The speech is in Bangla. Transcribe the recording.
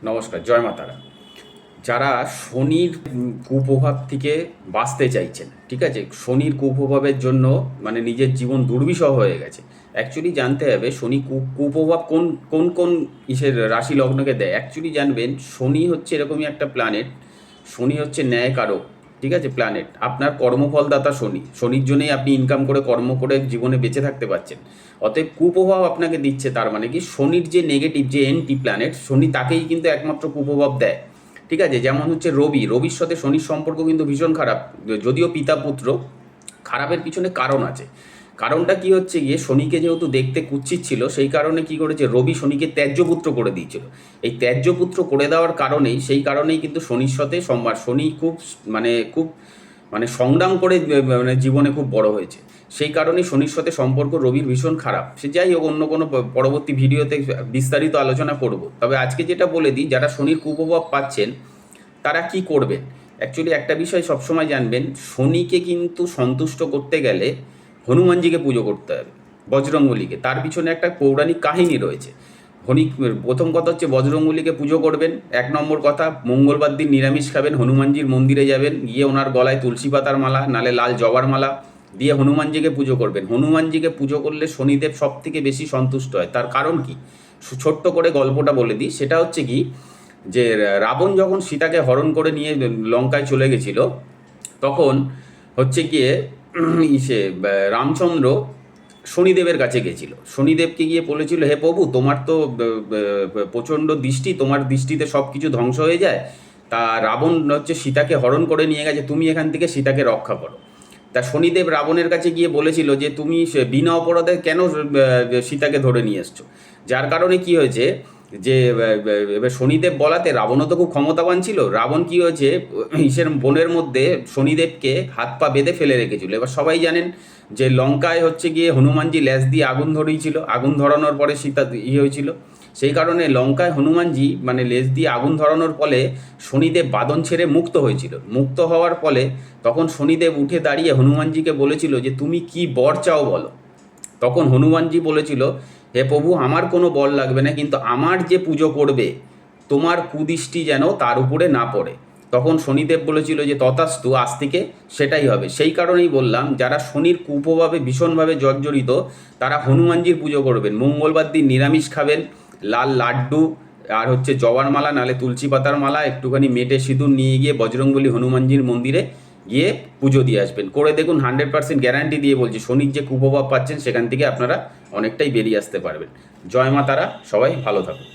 নমস্কার, জয় মা তারা। যারা শনির কুপ্রভাব থেকে বাঁচতে চাইছেন, ঠিক আছে, শনির কুপ্রভাবের জন্য মানে নিজের জীবন দুর্বিষহ হয়ে গেছে। অ্যাকচুয়ালি জানতে হবে শনি কুপ্রভাব কোন কোন কোন ইসের রাশি লগ্নকে দেয়। অ্যাকচুয়ালি জানবেন শনি হচ্ছে এরকমই একটা প্ল্যানেট। শনি হচ্ছে ন্যায়কারক, ঠিক আছে, প্ল্যানেট। আপনার কর্মফলদাতা শনি, শনির জন্যই আপনি ইনকাম করে কর্ম করে জীবনে বেঁচে থাকতে পারছেন। অতএব কুপ্রভাব আপনাকে দিচ্ছে, তার মানে কি শনির যে নেগেটিভ যে এন্টি প্ল্যানেট শনি তাকেই কিন্তু একমাত্র কুপ্রভাব দেয়, ঠিক আছে। যেমন হচ্ছে রবির সাথে শনির সম্পর্ক কিন্তু ভীষণ খারাপ, যদিও পিতা পুত্র। খারাপের পিছনে কারণ আছে। কারণটা কি হচ্ছে গিয়ে শনিকে যেহেতু দেখতে কুৎসিত ছিল, সেই কারণে কি করেছে রবি শনিকে ত্যায্যপুত্র করে দিয়েছিল। এই ত্যায্যপুত্র করে দেওয়ার কারণেই সেই কারণেই কিন্তু শনির সাথে সোমবার শনি খুব সংগ্রাম করে মানে জীবনে খুব বড় হয়েছে। সেই কারণেই শনির সাথে সম্পর্ক রবির ভীষণ খারাপ। সে যাই হোক, অন্য কোনো পরবর্তী ভিডিওতে বিস্তারিত আলোচনা করব। তবে আজকে যেটা বলে দিই, যারা শনির কুপ্রভাব পাচ্ছেন তারা কি করবেন। অ্যাকচুয়ালি একটা বিষয় সবসময় জানবেন, শনিকে কিন্তু সন্তুষ্ট করতে গেলে হনুমানজিকে পুজো করতে হবে, বজরংবলীকে। তার পিছনে একটা পৌরাণিক কাহিনী রয়েছে। প্রথম কথা হচ্ছে বজরংবলীকে পুজো করবেন। এক নম্বর কথা, মঙ্গলবার দিন নিরামিষ খাবেন, হনুমানজির মন্দিরে যাবেন, গিয়ে ওনার গলায় তুলসী পাতার মালা নালে লাল জবার মালা দিয়ে হনুমানজিকে পুজো করবেন। হনুমানজিকে পুজো করলে শনিদেব সব থেকে বেশি সন্তুষ্ট হয়। তার কারণ কি, ছোট্ট করে গল্পটা বলে দিই। সেটা হচ্ছে কি, যে রাবণ যখন সীতাকে হরণ করে নিয়ে লঙ্কায় চলে গেছিল, তখন হচ্ছে গিয়ে রামচন্দ্র শনিদেবের কাছে গেছিল। শনিদেবকে গিয়ে বলেছিল, হে প্রভু, তোমার তো প্রচণ্ড দৃষ্টি, তোমার দৃষ্টিতে সব কিছু ধ্বংস হয়ে যায়। তা রাবণ হচ্ছে সীতাকে হরণ করে নিয়ে গেছে, তুমি এখান থেকে সীতাকে রক্ষা করো। তা শনিদেব রাবণের কাছে গিয়ে বলেছিল যে তুমি বিনা অপরাধে কেন সীতাকে ধরে নিয়ে এসছো। যার কারণে কি হয়েছে, যে এবার শনিদেব বলাতে রাবণও তো খুব ক্ষমতাবান ছিল। রাবণ কি হয়েছে, ইসের বনের মধ্যে শনিদেবকে হাত পা বেঁধে ফেলে রেখেছিল। এবার সবাই জানেন যে লঙ্কায় হচ্ছে গিয়ে হনুমানজি ল্যাস দিয়ে আগুন ধরিয়েছিল, আগুন ধরানোর পরে সীতা হয়েছিল। সেই কারণে লঙ্কায় হনুমানজি মানে লেজ দিয়ে আগুন ধরানোর ফলে শনিদেব বাঁধন ছেড়ে মুক্ত হয়েছিল। মুক্ত হওয়ার ফলে তখন শনিদেব উঠে দাঁড়িয়ে হনুমানজিকে বলেছিল যে তুমি কি বর চাও বলো। তখন হনুমানজি বলেছিল, হে প্রভু, আমার কোনো বর লাগবে না, কিন্তু আমার যে পুজো করবে তোমার কুদৃষ্টি যেন তার উপরে না পড়ে। তখন শনিদেব বলেছিল যে তথাস্তু, আজ থেকে সেটাই হবে। সেই কারণেই বললাম, যারা শনির কুপ্রভাবে ভীষণভাবে জর্জরিত তারা হনুমানজির পুজো করবেন। মঙ্গলবার দিন নিরামিষ খাবেন, লাল লাড্ডু আর হচ্ছে জবার মালা নালে তুলসী পাতার মালা, একটুখানি মেটে সিঁদুর নিয়ে গিয়ে বজরংবলী হনুমানজির মন্দিরে গিয়ে পুজো দিয়ে আসবেন। করে দেখুন, 100% গ্যারান্টি দিয়ে বলছি, শনির যে কুপ্রভাব পাচ্ছেন সেখান থেকে আপনারা অনেকটাই বেরিয়ে আসতে পারবেন। জয় মা তারা, সবাই ভালো থাকুন।